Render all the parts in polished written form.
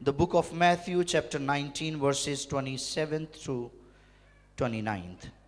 the book of Matthew chapter 19 verses 27 through 29.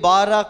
12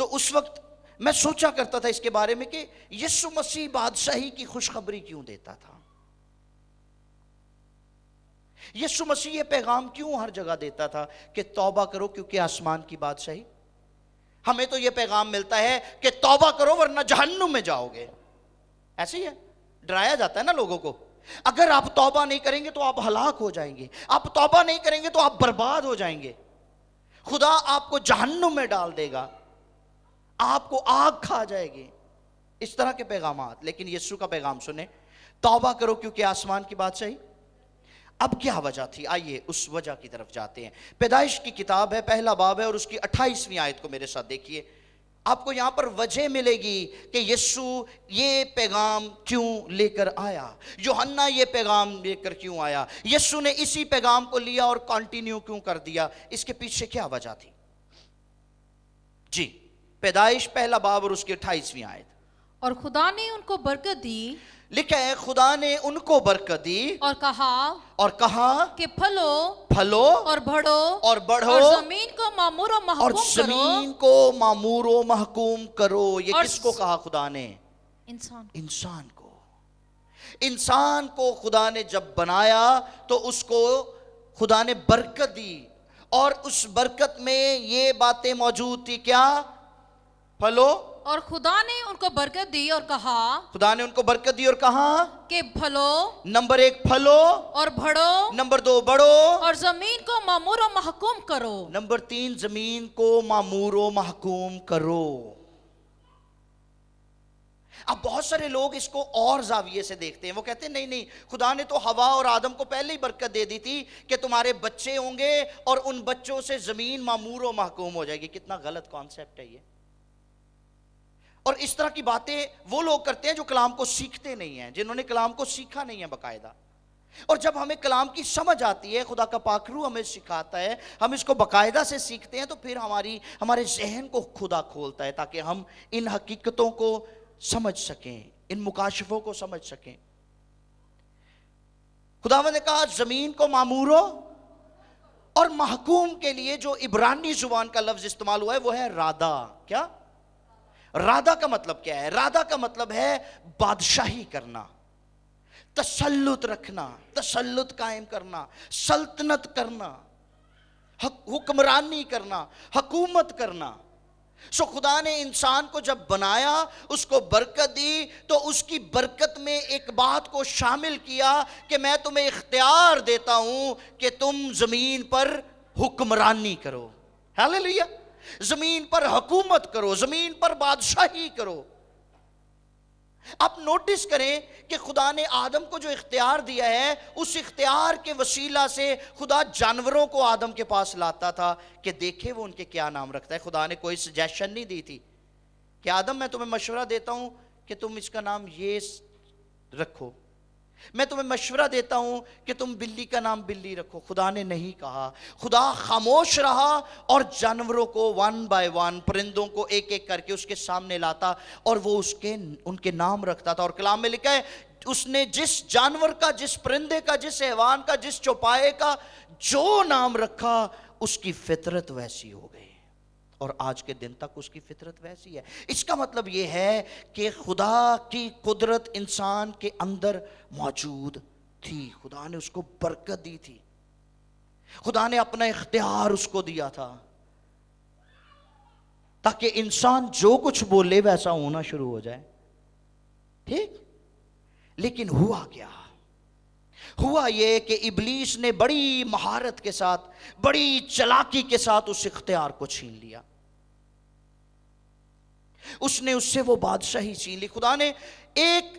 تو اس وقت میں سوچا کرتا تھا اس کے بارے میں کہ یسوع مسیح بادشاہی کی خوشخبری کیوں دیتا تھا؟ یسوع مسیح یہ پیغام کیوں ہر جگہ دیتا تھا کہ توبہ کرو کیونکہ آسمان کی بادشاہی؟ ہمیں تو یہ پیغام ملتا ہے کہ توبہ کرو ورنہ جہنم میں جاؤ گے. ایسے ہی ہے، ڈرایا جاتا ہے نا لوگوں کو. اگر آپ توبہ نہیں کریں گے تو آپ ہلاک ہو جائیں گے، آپ توبہ نہیں کریں گے تو آپ برباد ہو جائیں گے، خدا آپ کو جہنم میں ڈال دے گا، آپ کو آگ کھا جائے گی. اس طرح کے پیغامات. لیکن یسوع کا پیغام سنیں، توبہ کرو کیونکہ آسمان کی بادشاہی. اب کیا وجہ تھی؟ آئیے اس وجہ کی طرف جاتے ہیں. پیدائش کی کتاب ہے، پہلا باب ہے اور اس کی 28ویں آیت کو میرے ساتھ دیکھیے. آپ کو یہاں پر وجہ ملے گی کہ یسوع یہ پیغام کیوں لے کر آیا، یوحنا یہ پیغام لے کر کیوں آیا، یسوع نے اسی پیغام کو لیا اور کنٹینیو کیوں کر دیا. اس کے پیچھے کیا وجہ تھی؟ جی، پیدائش پہلا باب اور اس کی 28ویں آیت. اور خدا نے ان کو برکت دی، لکھا ہے خدا نے ان کو برکت دی اور کہا کہ پھلو اور بڑھو اور زمین کو معمور و اور محکوم کرو. زمین کو معمور و محکوم کرو. یہ اور کس کو کہا خدا نے؟ انسان کو. انسان کو خدا نے جب بنایا تو اس کو خدا نے برکت دی، اور اس برکت میں یہ باتیں موجود تھی. کیا؟ پھلو. اور خدا نے ان کو برکت دی اور کہا، خدا نے ان کو برکت دی اور کہا کہ پھلو نمبر 1 پھلو، اور بڑھو نمبر 2 بڑھو، اور زمین کو معمور و محکوم کرو. نمبر 3 زمین کو معمور و محکوم کرو. اب بہت سارے لوگ اس کو اور زاویے سے دیکھتے ہیں. وہ کہتے ہیں نہیں خدا نے تو حوا اور آدم کو پہلے ہی برکت دے دی تھی کہ تمہارے بچے ہوں گے اور ان بچوں سے زمین معمور و محکوم ہو جائے گی. کتنا غلط کانسیپٹ ہے یہ. اور اس طرح کی باتیں وہ لوگ کرتے ہیں جو کلام کو سیکھتے نہیں ہیں، جنہوں نے کلام کو سیکھا نہیں ہے باقاعدہ. اور جب ہمیں کلام کی سمجھ آتی ہے، خدا کا پاک روح ہمیں سکھاتا ہے، ہم اس کو باقاعدہ سے سیکھتے ہیں، تو پھر ہمارے ذہن کو خدا کھولتا ہے تاکہ ہم ان حقیقتوں کو سمجھ سکیں، ان مکاشفوں کو سمجھ سکیں. خداوند نے کہا زمین کو معمورو اور محکوم کے لیے جو عبرانی زبان کا لفظ استعمال ہوا ہے وہ ہے رادا. کیا؟ رادا کا مطلب کیا ہے؟ رادا کا مطلب ہے بادشاہی کرنا، تسلط رکھنا، تسلط قائم کرنا، سلطنت کرنا، حکمرانی کرنا، حکومت کرنا. سو خدا نے انسان کو جب بنایا، اس کو برکت دی، تو اس کی برکت میں ایک بات کو شامل کیا کہ میں تمہیں اختیار دیتا ہوں کہ تم زمین پر حکمرانی کرو. ہاللیلویا. زمین پر حکومت کرو، زمین پر بادشاہی کرو. آپ نوٹس کریں کہ خدا نے آدم کو جو اختیار دیا ہے، اس اختیار کے وسیلہ سے خدا جانوروں کو آدم کے پاس لاتا تھا کہ دیکھے وہ ان کے کیا نام رکھتا ہے. خدا نے کوئی سجیشن نہیں دی تھی کہ آدم میں تمہیں مشورہ دیتا ہوں کہ تم اس کا نام یہ رکھو، میں تمہیں مشورہ دیتا ہوں کہ تم بلی کا نام بلی رکھو. خدا نے نہیں کہا. خدا خاموش رہا اور جانوروں کو ون بائی ون، پرندوں کو ایک ایک کر کے اس کے سامنے لاتا اور وہ ان کے نام رکھتا تھا. اور کلام میں لکھا ہے اس نے جس جانور کا، جس پرندے کا، جس حیوان کا، جس چوپائے کا جو نام رکھا، اس کی فطرت ویسی ہو گئی. اور آج کے دن تک اس کی فطرت ویسی ہے. اس کا مطلب یہ ہے کہ خدا کی قدرت انسان کے اندر موجود تھی. خدا نے اس کو برکت دی تھی، خدا نے اپنا اختیار اس کو دیا تھا تاکہ انسان جو کچھ بولے ویسا ہونا شروع ہو جائے. ٹھیک؟ لیکن ہوا کیا؟ ہوا یہ کہ ابلیس نے بڑی مہارت کے ساتھ، بڑی چلاکی کے ساتھ اس اختیار کو چھین لیا. اس نے اس سے وہ بادشاہی چھین لی. خدا نے ایک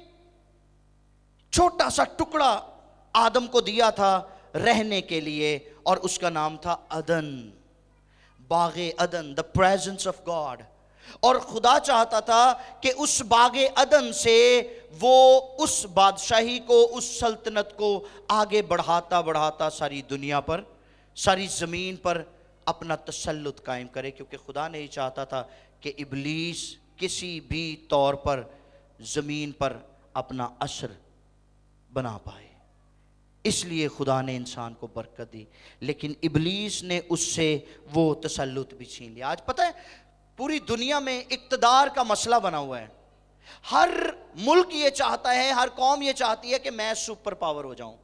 چھوٹا سا ٹکڑا آدم کو دیا تھا رہنے کے لیے، اور اس کا نام تھا عدن، باغ عدن، the presence of God. اور خدا چاہتا تھا کہ اس باغ عدن سے وہ اس بادشاہی کو، اس سلطنت کو آگے بڑھاتا بڑھاتا ساری دنیا پر، ساری زمین پر اپنا تسلط قائم کرے. کیونکہ خدا نہیں چاہتا تھا کہ ابلیس کسی بھی طور پر زمین پر اپنا اثر بنا پائے. اس لیے خدا نے انسان کو برکت دی، لیکن ابلیس نے اس سے وہ تسلط بھی چھین لیا. آج پتہ ہے پوری دنیا میں اقتدار کا مسئلہ بنا ہوا ہے. ہر ملک یہ چاہتا ہے, ہر قوم یہ چاہتی ہے کہ میں سپر پاور ہو جاؤں.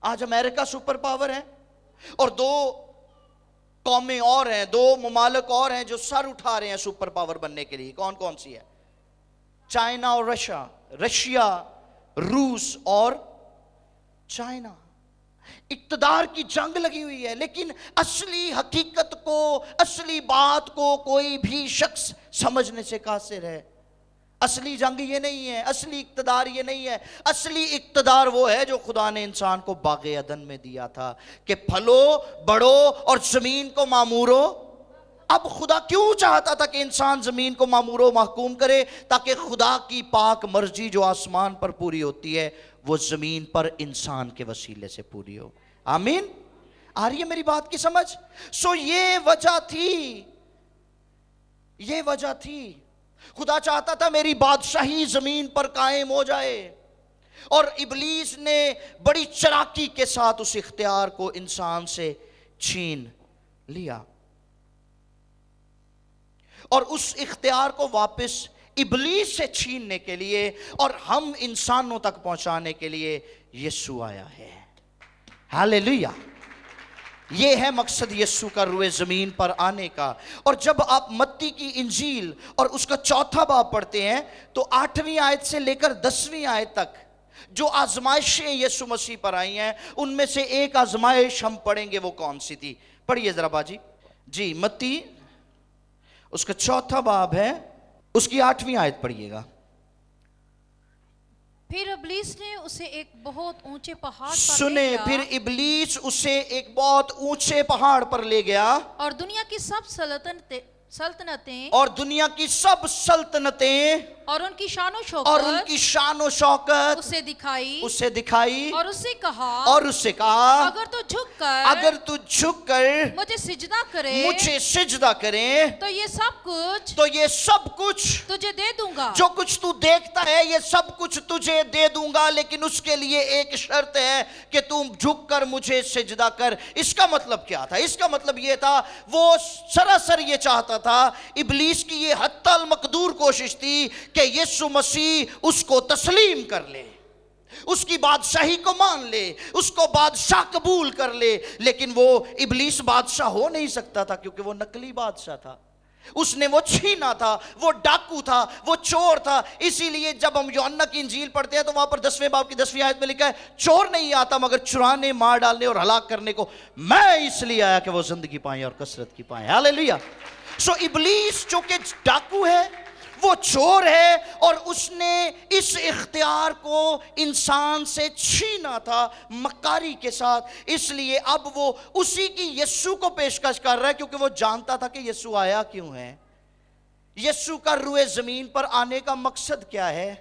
آج امریکہ سپر پاور ہے, اور دو قومیں اور ہیں, دو ممالک اور ہیں جو سر اٹھا رہے ہیں سپر پاور بننے کے لیے. کون کون سی ہے؟ چائنا اور رشیا, روس اور چائنا. اقتدار کی جنگ لگی ہوئی ہے, لیکن اصلی حقیقت کو, اصلی بات کو کوئی بھی شخص سمجھنے سے قاصر ہے. اصلی جنگ یہ نہیں ہے, اصلی اقتدار یہ نہیں ہے. اصلی اقتدار وہ ہے جو خدا نے انسان کو باغ عدن میں دیا تھا کہ پھلو, بڑھو اور زمین کو معمورو. اب خدا کیوں چاہتا تھا کہ انسان زمین کو معمور و محکوم کرے؟ تاکہ خدا کی پاک مرضی جو آسمان پر پوری ہوتی ہے وہ زمین پر انسان کے وسیلے سے پوری ہو. آمین. آ رہی ہے میری بات کی سمجھ؟ سو یہ وجہ تھی خدا چاہتا تھا میری بادشاہی زمین پر قائم ہو جائے, اور ابلیس نے بڑی چلاکی کے ساتھ اس اختیار کو انسان سے چھین لیا, اور اس اختیار کو واپس ابلیس سے چھیننے کے لیے اور ہم انسانوں تک پہنچانے کے لیے یسوع آیا ہے. ہاللیلویہ. یہ ہے مقصد یسوع کا روئے زمین پر آنے کا. اور جب آپ متی کی انجیل اور اس کا 4 باب پڑھتے ہیں تو 8ویں آیت سے لے کر 10ویں آیت تک جو آزمائشیں یسوع مسیح پر آئی ہیں, ان میں سے ایک آزمائش ہم پڑھیں گے. وہ کون سی تھی؟ پڑھیے ذرا باجی. جی, متی اس کا 4 باب ہے, اس کی 8ویں آیت پڑھیے گا. پھر ابلیس نے اسے ایک بہت اونچے پہاڑ پر سنے, پھر ابلیس اسے ایک بہت اونچے پہاڑ پر لے گیا, اور دنیا کی سب سلطنتیں اور دنیا کی سب سلطنتیں اور ان کی شان و شوکت اسے دکھائی, اور اسے کہا اگر تو جھک کر مجھے سجدہ کرے تو یہ سب کچھ تجھے دے دوں گا. جو کچھ تو دیکھتا ہے یہ سب کچھ تجھے دے دوں گا, لیکن اس کے لیے ایک شرط ہے کہ تم جھک کر مجھے سجدہ کر. اس کا مطلب کیا تھا؟ اس کا مطلب یہ تھا, وہ سراسر یہ چاہتا تھا, ابلیس کی یہ حتی المقدور کوشش تھی کہ یسوع مسیح اس کو تسلیم کر لے, اس کی بادشاہی کو مان لے, اس کو بادشاہ قبول کر لے. لیکن وہ ابلیس بادشاہ ہو نہیں سکتا تھا, کیونکہ وہ نقلی بادشاہ تھا. اس نے وہ چھینا تھا, وہ ڈاکو تھا, وہ چور تھا. اسی لیے جب ہم یوحنا کی انجیل پڑھتے ہیں تو وہاں پر 10ویں باب کی 10ویں آیت میں لکھا ہے, چور نہیں آتا مگر چرانے, مار ڈالنے اور ہلاک کرنے کو, میں اس لیے آیا کہ وہ زندگی پائیں اور کثرت کی پائیں. ہاللیلویہ. سو ابلیس جو کہ ڈاکو ہے, وہ چور ہے, اور اس نے اس اختیار کو انسان سے چھینا تھا مکاری کے ساتھ. اس لیے اب وہ اسی کی یسوع کو پیشکش کر رہا ہے, کیونکہ وہ جانتا تھا کہ یسوع آیا کیوں ہے, یسوع کا روئے زمین پر آنے کا مقصد کیا ہے.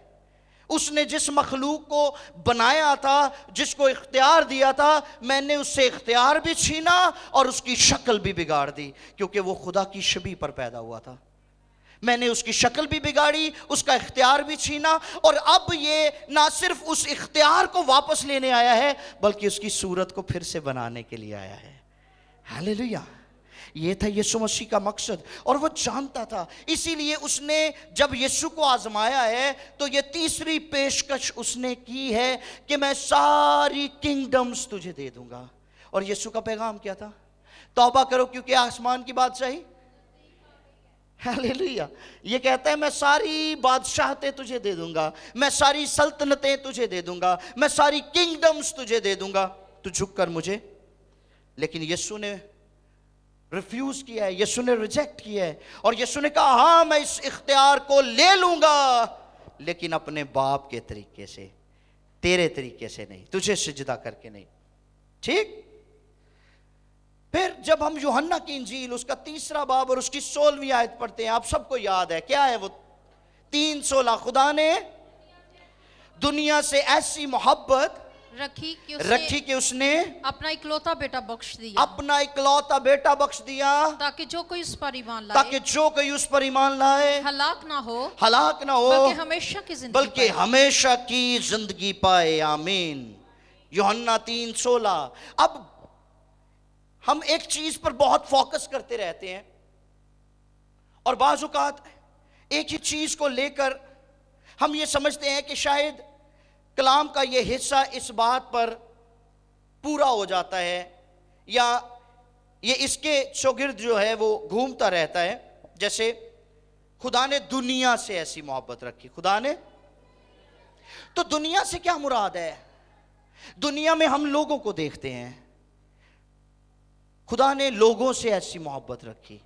اس نے جس مخلوق کو بنایا تھا, جس کو اختیار دیا تھا, میں نے اس سے اختیار بھی چھینا اور اس کی شکل بھی بگاڑ دی, کیونکہ وہ خدا کی شبیہ پر پیدا ہوا تھا. میں نے اس کی شکل بھی بگاڑی, اس کا اختیار بھی چھینا, اور اب یہ نہ صرف اس اختیار کو واپس لینے آیا ہے بلکہ اس کی صورت کو پھر سے بنانے کے لیے آیا ہے. ہاللیلویہ. یہ تھا یسوع مسیح کا مقصد, اور وہ جانتا تھا. اسی لیے اس نے جب یسوع کو آزمایا ہے تو یہ تیسری پیشکش اس نے کی ہے کہ میں ساری کنگڈمز تجھے دے دوں گا. اور یسوع کا پیغام کیا تھا؟ توبہ کرو کیونکہ آسمان کی بادشاہی. ہاللیلویہ. یہ کہتا ہے میں ساری بادشاہتیں تجھے دے دوں گا, میں ساری سلطنتیں تجھے دے دوں گا, میں ساری کنگڈمز تجھے دے دوں گا, تو جھک کر مجھے. لیکن یسوع نے ریفیوز کیا ہے, یسوع نے ریجیکٹ کیا ہے, اور یسوع نے کہا ہاں میں اس اختیار کو لے لوں گا, لیکن اپنے باپ کے طریقے سے, تیرے طریقے سے نہیں, تجھے سجدہ کر کے نہیں. ٹھیک. پھر جب ہم یوحنا کی انجیل اس کا 3 باب اور اس کی 16ویں آیت پڑھتے ہیں, آپ سب کو یاد ہے کیا ہے وہ 3:16, خدا نے دنیا سے ایسی محبت رکھی کہ اس نے اپنا اکلوتا بیٹا بخش دیا, تاکہ جو کوئی اس پر ایمان لائے ہلاک نہ ہو بلکہ ہمیشہ کی زندگی پائے. آمین. یوحنا 3:16. اب ہم ایک چیز پر بہت فوکس کرتے رہتے ہیں, اور بعض اوقات ایک ہی چیز کو لے کر ہم یہ سمجھتے ہیں کہ شاید کلام کا یہ حصہ اس بات پر پورا ہو جاتا ہے یا یہ اس کے شاگرد جو ہے وہ گھومتا رہتا ہے، جیسے خدا نے دنیا سے ایسی محبت رکھی. خدا نے تو دنیا سے کیا مراد ہے؟ دنیا میں ہم لوگوں کو دیکھتے ہیں. خدا نے لوگوں سے ایسی محبت رکھی.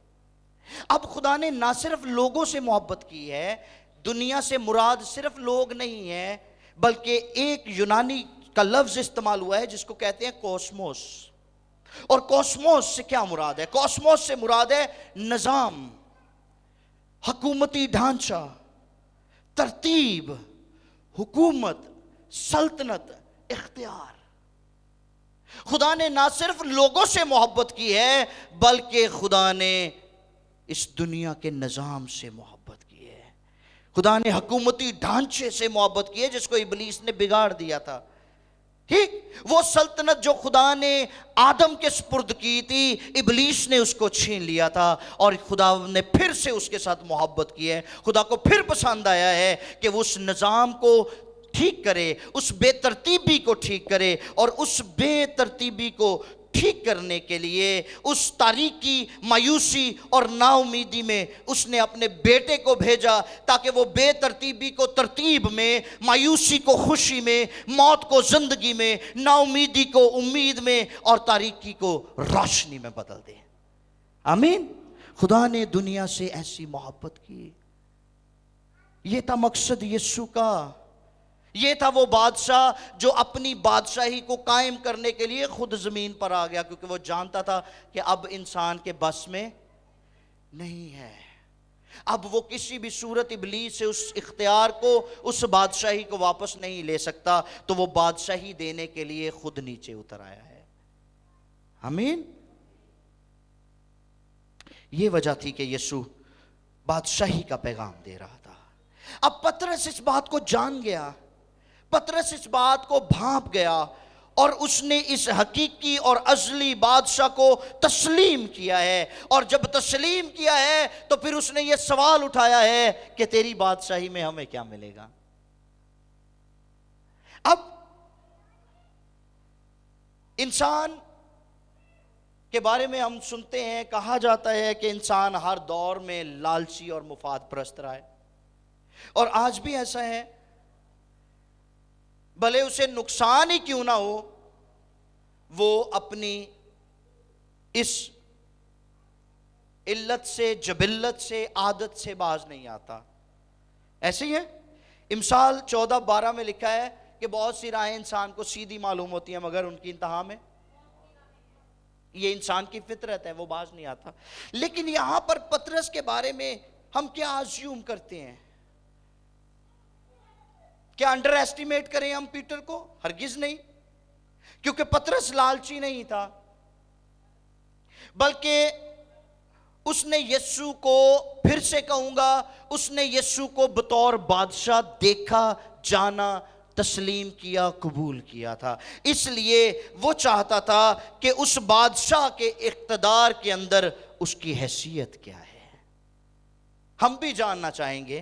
اب خدا نے نہ صرف لوگوں سے محبت کی ہے، دنیا سے مراد صرف لوگ نہیں ہے، بلکہ ایک یونانی کا لفظ استعمال ہوا ہے جس کو کہتے ہیں کوسموس. اور کوسموس سے کیا مراد ہے؟ کوسموس سے مراد ہے نظام، حکومتی ڈھانچہ، ترتیب، حکومت، سلطنت، اختیار. خدا نے نہ صرف لوگوں سے محبت کی ہے بلکہ خدا نے اس دنیا کے نظام سے محبت کی ہے. خدا نے حکومتی ڈھانچے سے محبت کی ہے جس کو ابلیس نے بگاڑ دیا تھا. ٹھیک، وہ سلطنت جو خدا نے آدم کے سپرد کی تھی، ابلیس نے اس کو چھین لیا تھا اور خدا نے پھر سے اس کے ساتھ محبت کی ہے. خدا کو پھر پسند آیا ہے کہ وہ اس نظام کو ٹھیک کرے، اس بے ترتیبی کو ٹھیک کرے، اور اس بے ترتیبی کو ٹھیک کرنے کے لیے، اس تاریکی، مایوسی اور نا امیدی میں اس نے اپنے بیٹے کو بھیجا تاکہ وہ بے ترتیبی کو ترتیب میں، مایوسی کو خوشی میں، موت کو زندگی میں، نا امیدی کو امید میں اور تاریکی کو روشنی میں بدل دے. آمین. خدا نے دنیا سے ایسی محبت کی. یہ تھا مقصد یسوع کا. یہ تھا وہ بادشاہ جو اپنی بادشاہی کو قائم کرنے کے لیے خود زمین پر آ گیا، کیونکہ وہ جانتا تھا کہ اب انسان کے بس میں نہیں ہے. اب وہ کسی بھی صورت ابلیس سے اس اختیار کو، اس بادشاہی کو واپس نہیں لے سکتا، تو وہ بادشاہی دینے کے لیے خود نیچے اتر آیا ہے. آمین. یہ وجہ تھی کہ یسوع بادشاہی کا پیغام دے رہا تھا. اب پطرس اس بات کو جان گیا، پطرس اس بات کو بھانپ گیا، اور اس نے اس حقیقی اور ازلی بادشاہ کو تسلیم کیا ہے. اور جب تسلیم کیا ہے تو پھر اس نے یہ سوال اٹھایا ہے کہ تیری بادشاہی میں ہمیں کیا ملے گا؟ اب انسان کے بارے میں ہم سنتے ہیں، کہا جاتا ہے کہ انسان ہر دور میں لالچی اور مفاد پرست رہا ہے، اور آج بھی ایسا ہے. بھلے اسے نقصان ہی کیوں نہ ہو، وہ اپنی اس علت سے، جبلت سے، عادت سے باز نہیں آتا. ایسے ہی ہے. امثال 14:12 میں لکھا ہے کہ بہت سی راہیں انسان کو سیدھی معلوم ہوتی ہیں مگر ان کی انتہا میں، یہ انسان کی فطرت ہے، وہ باز نہیں آتا. لیکن یہاں پر پطرس کے بارے میں ہم کیا اسیوم کرتے ہیں؟ کیا انڈر ایسٹیمیٹ کریں ہم پیٹر کو؟ ہرگز نہیں. کیونکہ پطرس لالچی نہیں تھا، بلکہ اس نے یسوع کو، پھر سے کہوں گا، اس نے یسوع کو بطور بادشاہ دیکھا، جانا، تسلیم کیا، قبول کیا تھا. اس لیے وہ چاہتا تھا کہ اس بادشاہ کے اقتدار کے اندر اس کی حیثیت کیا ہے. ہم بھی جاننا چاہیں گے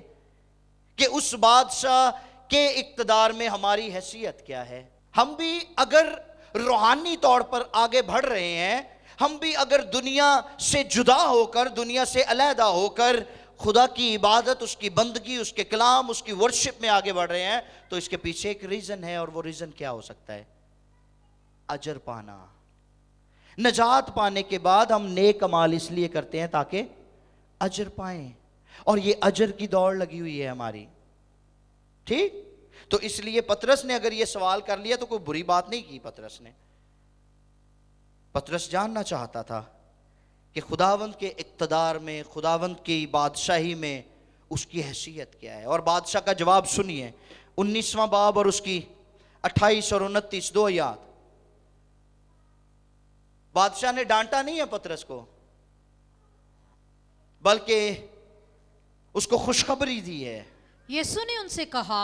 کہ اس بادشاہ کے اقتدار میں ہماری حیثیت کیا ہے. ہم بھی اگر روحانی طور پر آگے بڑھ رہے ہیں، ہم بھی اگر دنیا سے جدا ہو کر، دنیا سے علیحدہ ہو کر خدا کی عبادت، اس کی بندگی، اس کے کلام، اس کی ورشپ میں آگے بڑھ رہے ہیں، تو اس کے پیچھے ایک ریزن ہے، اور وہ ریزن کیا ہو سکتا ہے؟ اجر پانا. نجات پانے کے بعد ہم نیک اعمال اس لیے کرتے ہیں تاکہ اجر پائیں، اور یہ اجر کی دوڑ لگی ہوئی ہے ہماری. ٹھیک؟ تو اس لیے پطرس نے اگر یہ سوال کر لیا تو کوئی بری بات نہیں کی. پطرس جاننا چاہتا تھا کہ خداوند کے اقتدار میں، خداوند کی بادشاہی میں اس کی حیثیت کیا ہے. اور بادشاہ کا جواب سنیے، 19واں باب اور اس کی 28 اور 29 دو آیات. بادشاہ نے ڈانٹا نہیں ہے پطرس کو، بلکہ اس کو خوشخبری دی ہے. یسوع نے ان سے کہا،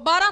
12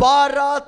12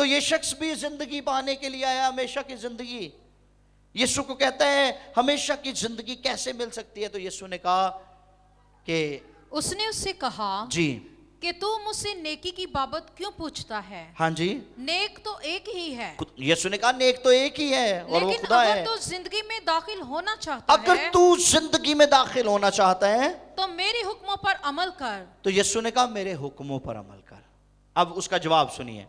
تو یہ شخص بھی زندگی پانے کے لیے آیا, ہمیشہ کی زندگی. یسوع کو کہتا ہے ہمیشہ کی زندگی کیسے مل سکتی ہے؟ تو یسوع نے کہا کہ اس نے اس سے کہا جی کہ تو مجھ سے نیکی کی بابت کیوں پوچھتا ہے؟ ہاں جی, نیک تو ایک ہی ہے, یسوع نے کہا نیک تو ایک ہی ہے اور وہ لیکن خدا اگر ہے. تو زندگی میں داخل ہونا چاہتا اگر ہے تو زندگی میں داخل ہونا چاہتا ہے تو میرے حکموں پر عمل کر. تو یسوع نے کہا میرے حکموں پر عمل کر. اب اس کا جواب سنیے.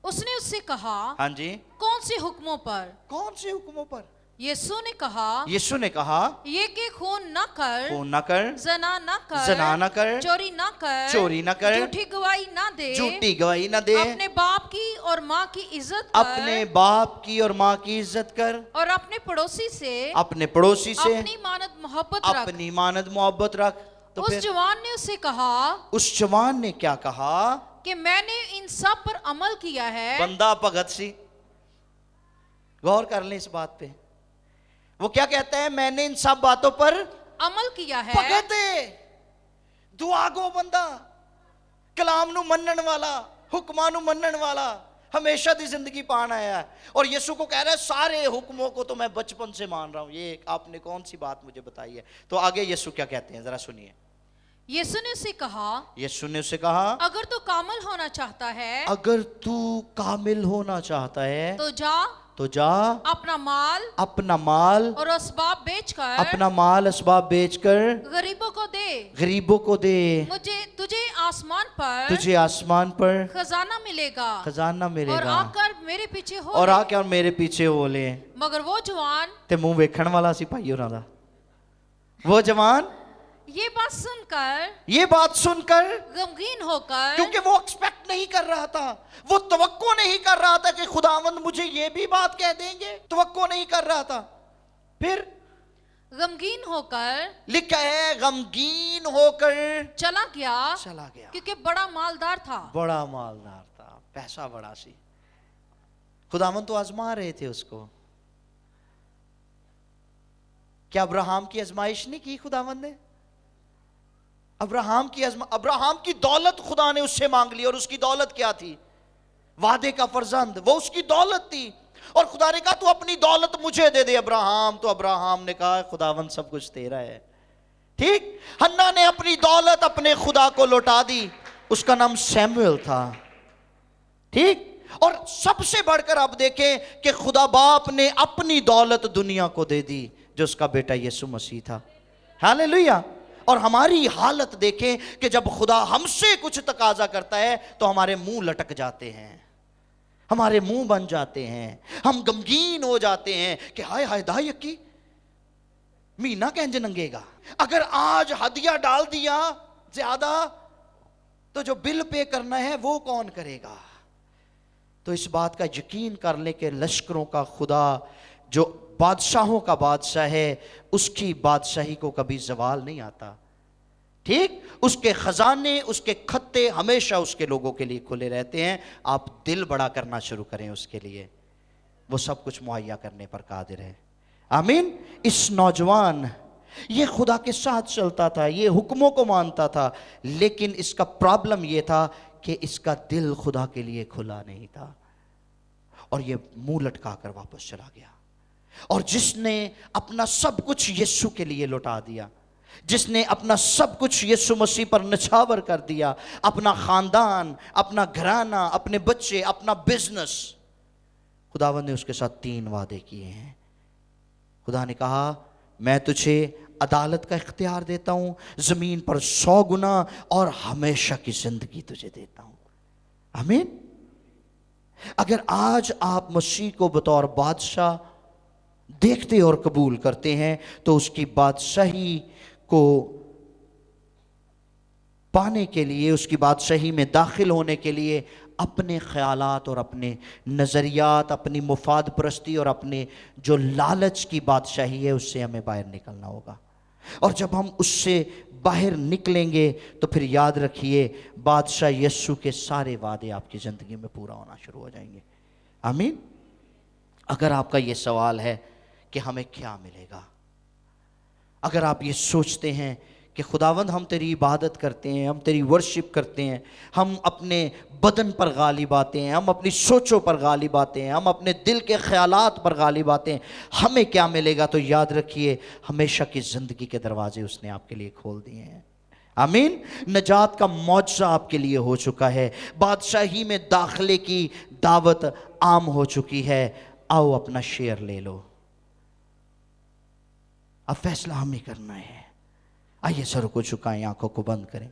اس نے اس سے کہا ہاں جی, کون سے حکموں پر؟ کون سے حکموں پر؟ یسوع نے کہا یسوع نے کہا یہ کہ خون نہ کر, خون نہ کر, زنا نہ کر, زنا نہ کر, چوری نہ کر, چوری نہ کر, جھوٹی گواہی نہ دے, جھوٹی گواہی نہ دے, اپنے باپ کی اور ماں کی عزت کر, اپنے باپ کی اور ماں کی عزت کر, اور اپنے پڑوسی سے اپنے پڑوسی سے اپنی مانت محبت رکھ. اپنی مانند محبت رکھ. تو اس پھر جوان نے اسے کہا اس جوان نے کیا کہا؟ کہ میں نے ان سب پر عمل کیا ہے. بندہ بھگت سی, غور کر لیں اس بات پہ. وہ کیا کہتا ہے؟ میں نے ان سب باتوں پر عمل کیا ہے. بھگت ہے, دعا گو بندہ, کلام نو منن والا, حکماں نو منن والا, ہمیشہ دی زندگی پان آیا ہے. اور یسوع کو کہہ رہا ہے سارے حکموں کو تو میں بچپن سے مان رہا ہوں. یہ آپ نے کون سی بات مجھے بتائی ہے؟ تو آگے یسوع کیا کہتے ہیں ذرا سنیے. یسوع نے اسے کہا یسوع نے اسے کہا اگر تو کامل ہونا چاہتا ہے اگر تو کامل ہونا چاہتا ہے تو جا, تو جا, اپنا مال اپنا مال, اور اسباب بیچ کر اپنا مال اسباب بیچ کر غریبوں کو دے, غریبوں کو دے, تجھے آسمان پر تجھے آسمان پر خزانہ ملے گا, خزانہ ملے اور گا, آ کر میرے پیچھے ہو اور لے. آ کے اور میرے پیچھے ہو لے. مگر وہ جوان تے منہ ویکھن والا سی بھائی ہوراں دا. وہ جوان یہ بات سن کر یہ بات سن کر غمگین ہو کر, کیونکہ وہ ایکسپیکٹ نہیں کر رہا تھا, وہ توقع نہیں کر رہا تھا کہ خداوند مجھے یہ بھی بات کہہ دیں گے, توقع نہیں کر رہا تھا. پھر غمگین ہو کر لکھا ہے غمگین ہو کر چلا گیا, چلا گیا. کیونکہ بڑا مالدار تھا. بڑا مالدار تھا, پیسہ بڑا سی. خداوند تو آزما رہے تھے اس کو. کیا ابراہیم کی آزمائش نہیں کی خداوند نے؟ ابراہیم کی دولت خدا نے اس سے مانگ لی, اور اس کی دولت کیا تھی؟ وعدے کا فرزند, وہ اس کی دولت تھی. اور خدا نے کہا تو اپنی دولت مجھے دے دے ابراہیم. تو ابراہیم نے کہا خداوند سب کچھ تیرا ہے. ٹھیک, حنا نے اپنی دولت اپنے خدا کو لوٹا دی, اس کا نام سیموئل تھا. ٹھیک, اور سب سے بڑھ کر آپ دیکھیں کہ خدا باپ نے اپنی دولت دنیا کو دے دی, جو اس کا بیٹا یسوع مسیح تھا. ہاللیلویہ. اور ہماری حالت دیکھیں کہ جب خدا ہم سے کچھ تقاضا کرتا ہے تو ہمارے منہ لٹک جاتے ہیں, ہمارے منہ بن جاتے ہیں, ہم غمگین ہو جاتے ہیں کہ ہائے ہائے دا یکی مہینہ کینج ننگے گا. اگر آج ہدیہ ڈال دیا زیادہ تو جو بل پے کرنا ہے وہ کون کرے گا؟ تو اس بات کا یقین کر لیں کہ لشکروں کا خدا جو بادشاہوں کا بادشاہ ہے, اس کی بادشاہی کو کبھی زوال نہیں آتا. ٹھیک, اس کے خزانے, اس کے کھتے ہمیشہ اس کے لوگوں کے لیے کھلے رہتے ہیں. آپ دل بڑا کرنا شروع کریں اس کے لیے, وہ سب کچھ مہیا کرنے پر قادر ہے. آمین. اس نوجوان یہ خدا کے ساتھ چلتا تھا, یہ حکموں کو مانتا تھا, لیکن اس کا پرابلم یہ تھا کہ اس کا دل خدا کے لیے کھلا نہیں تھا, اور یہ منہ لٹکا کر واپس چلا گیا. اور جس نے اپنا سب کچھ یسوع کے لیے لوٹا دیا, جس نے اپنا سب کچھ یسوع مسیح پر نچھاور کر دیا, اپنا خاندان, اپنا گھرانہ, اپنے بچے, اپنا بزنس, خداوند نے اس کے ساتھ 3 وعدے کیے ہیں. خدا نے کہا میں تجھے عدالت کا اختیار دیتا ہوں, زمین پر 100 گنا, اور ہمیشہ کی زندگی تجھے دیتا ہوں. آمین. اگر آج آپ مسیح کو بطور بادشاہ دیکھتے اور قبول کرتے ہیں تو اس کی بادشاہی کو پانے کے لیے, اس کی بادشاہی میں داخل ہونے کے لیے اپنے خیالات اور اپنے نظریات, اپنی مفاد پرستی اور اپنے جو لالچ کی بادشاہی ہے اس سے ہمیں باہر نکلنا ہوگا. اور جب ہم اس سے باہر نکلیں گے تو پھر یاد رکھیے بادشاہ یسوع کے سارے وعدے آپ کی زندگی میں پورا ہونا شروع ہو جائیں گے. آمین. اگر آپ کا یہ سوال ہے کہ ہمیں کیا ملے گا, اگر آپ یہ سوچتے ہیں کہ خداوند ہم تیری عبادت کرتے ہیں، ہم تیری ورشپ کرتے ہیں، ہم اپنے بدن پر غالب آتے ہیں، ہم اپنی سوچوں پر غالب آتے ہیں، ہم اپنے دل کے خیالات پر غالب آتے ہیں، ہمیں کیا ملے گا؟ تو یاد رکھیے ہمیشہ کی زندگی کے دروازے اس نے آپ کے لیے کھول دیے ہیں۔ آمین۔ نجات کا معجزہ آپ کے لیے ہو چکا ہے، بادشاہی میں داخلے کی دعوت عام ہو چکی ہے۔ آؤ اپنا شیئر لے لو، اب فیصلہ ہمیں کرنا ہے۔ آئیے سر کو جھکائیں، آنکھوں کو بند کریں۔